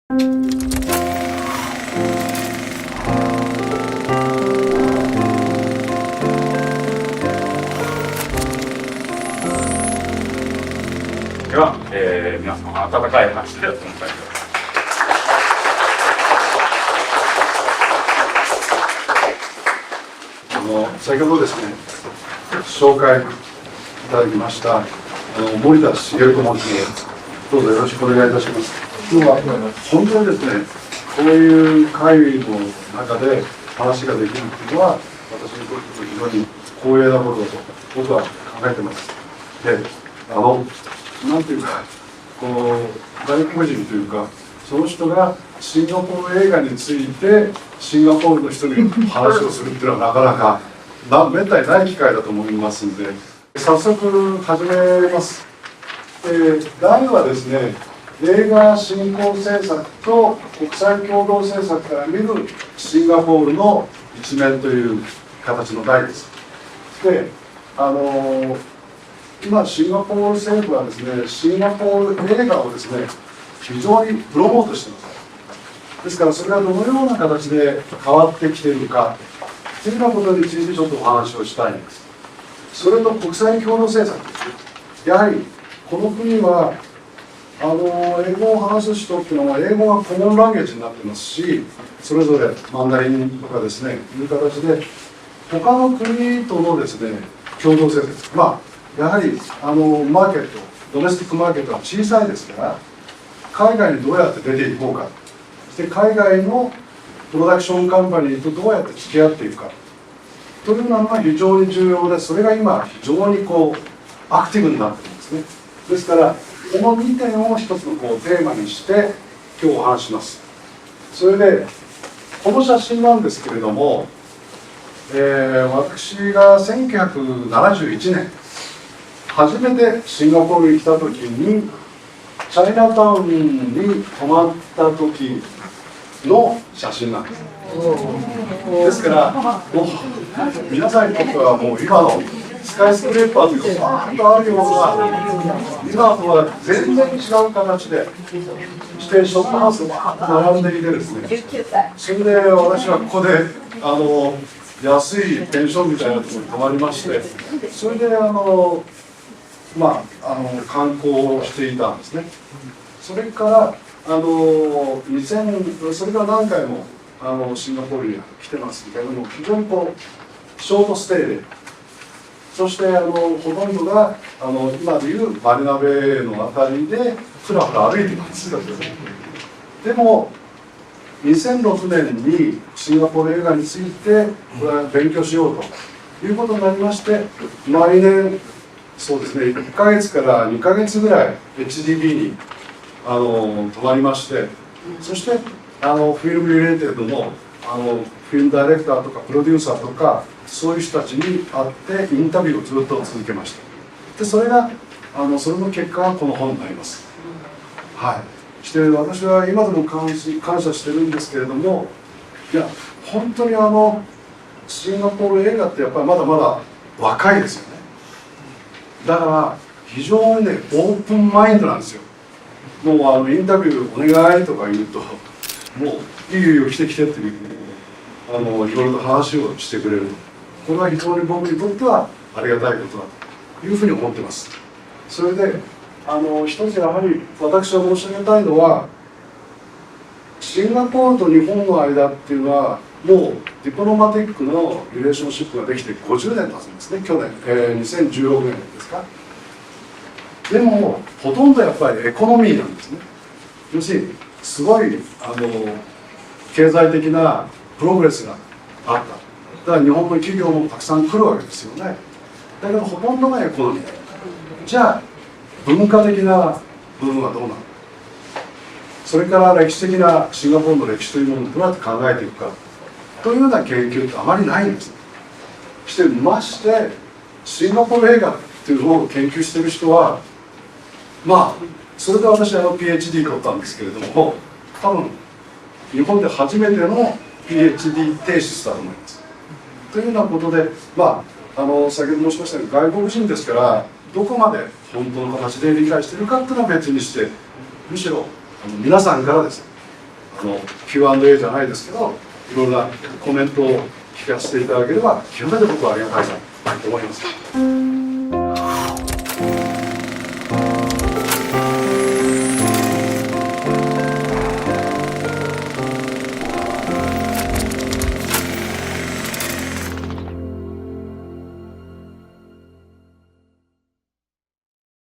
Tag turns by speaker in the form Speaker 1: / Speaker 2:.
Speaker 1: では、皆様温かい拍手でお迎えください。
Speaker 2: 先ほどですね、紹介いただきました森田茂と申します。どうぞよろしくお願いいたします。今日は本当にですね、こういう会議の中で話ができるというのは、私にとって非常に光栄なことだと僕は考えてます。で、なんていうか、外国人というか、その人がシンガポール映画についてシンガポールの人に話をするっていうのはなかなかめったにない機会だと思いますので、早速始めます。題はですね、映画振興政策と国際共同政策から見るシンガポールの一面という形の題です。で、今シンガポール政府はですね、シンガポール映画をですね、非常にプロモートしています。ですからそれがどのような形で変わってきているかというようなことについてちょっとお話をしたいんです。それと国際共同政策ですね。やはりこの国は英語を話す人っていうのは英語がコモンランゲージになってますし、それぞれマンダリンとかですねいう形で他の国とのですね共同政策、やはりマーケット、ドメスティックマーケットは小さいですから海外にどうやって出ていこうか、そして海外のプロダクションカンパニーとどうやって付き合っていくかというのが非常に重要で、それが今非常にアクティブになっているんですね。ですからこの2点を一つのテーマにして今日お話します。それでこの写真なんですけれども、私が1971年初めてシンガポールに来た時にチャイナタウンに泊まった時の写真なんです。ですからもう皆さんにとってはもう今のスカイスクレーパーというかバーッとあるような今とは全然違う形でしてショップハウスがバーッと並んでいてですね、それで私はここで安いペンションみたいなところに泊まりまして、それで観光をしていたんですね。それからそれから何回もシンガポールに来てますけれども、非常にショートステイで、そしてほとんどが今でいうマリナベイの辺りでふらふら歩いてます。でも2006年にシンガポール映画について勉強しようということになりまして、毎年そうですね1ヶ月から2ヶ月ぐらい HDB に泊まりまして、そしてフィルムリレーテッドのフィルムダイレクターとかプロデューサーとかそういう人たちに会ってインタビューをずっと続けました。でそれがそれの結果がこの本になります。はい。して私は今でも感謝してるんですけれども、いや本当にシンガポール映画ってやっぱりまだまだ若いですよね。だから非常にねオープンマインドなんですよ。もうインタビューお願いとか言うと、もういいよ来て来てっていういろいろと話をしてくれる。これは非常に僕にとってはありがたいことだというふうに思ってます。それで一つやはり私が申し上げたいのは、シンガポールと日本の間っていうのはもうディプロマティックのリレーションシップができて50年経つんですね。去年、2016年ですか。でもほとんどやっぱりエコノミーなんですね。要するにすごい経済的なプログレスがあった。だから日本の企業もたくさん来るわけですよね。だけどほとんどがエコノミー。じゃあ文化的な部分はどうなのか、それから歴史的なシンガポールの歴史というものをどうやって考えていくかというような研究ってあまりないんです。してましてシンガポール映画っていうのを研究している人はそれで私PhD 取ったんですけれども、多分日本で初めての PhD テーシスだと思います。というようなことで先ほど申しましたように外国人ですからどこまで本当の形で理解しているかっていうのは別にして、むしろ皆さんからですね Q&A じゃないですけど、いろんなコメントを聞かせていただければ極めて僕はありがたいなと思います。